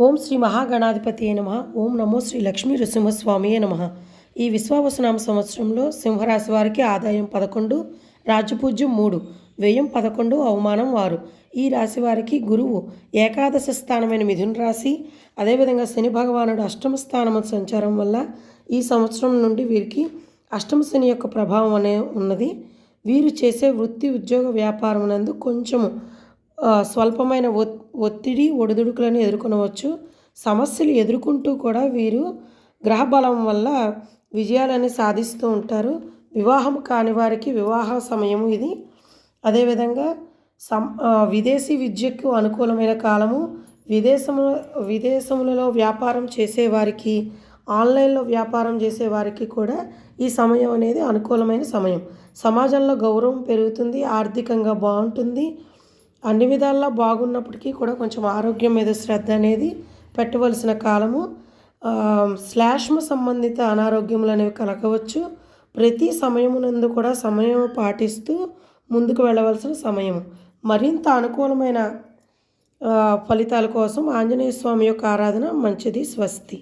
ఓం శ్రీ మహాగణాధిపతియే నమః. ఓం నమో శ్రీ లక్ష్మీ నృసింహస్వామియే నమః. ఈ విశ్వావసునామ సంవత్సరంలో సింహరాశి వారికి ఆదాయం 11, రాజ్యపూజ్యం 3, వ్యయం 11, అవమానం 6. ఈ రాశి వారికి గురువు ఏకాదశ స్థానమైన మిథున రాశి, అదేవిధంగా శని భగవానుడు అష్టమ స్థానము సంచారం వల్ల ఈ సంవత్సరం నుండి వీరికి అష్టమ శని యొక్క ప్రభావం ఉన్నది. వీరు చేసే వృత్తి ఉద్యోగ వ్యాపారం నందు కొంచెము స్వల్పమైన ఒత్తిడి ఒడిదుడుకులను ఎదుర్కొనవచ్చు. సమస్యలు ఎదుర్కొంటూ కూడా వీరు గ్రహబలం వల్ల విజయాలని సాధిస్తూ ఉంటారు. వివాహం కాని వారికి వివాహ సమయము ఇది. అదేవిధంగా విదేశీ విద్యకు అనుకూలమైన కాలము. విదేశములలో వ్యాపారం చేసేవారికి, ఆన్లైన్లో వ్యాపారం చేసేవారికి కూడా ఈ సమయం అనేది అనుకూలమైన సమయం. సమాజంలో గౌరవం పెరుగుతుంది, ఆర్థికంగా బాగుంటుంది. అన్ని విధాల్లో బాగున్నప్పటికీ కూడా కొంచెం ఆరోగ్యం మీద శ్రద్ధ అనేది పెట్టవలసిన కాలము. శ్లేష్మ సంబంధిత అనారోగ్యములు అనేవి కలగవచ్చు. ప్రతి సమయమునందు కూడా సమయం పాటిస్తూ ముందుకు వెళ్ళవలసిన సమయం. మరింత అనుకూలమైన ఫలితాల కోసం ఆంజనేయ స్వామి యొక్క ఆరాధన మంచిది. స్వస్తి.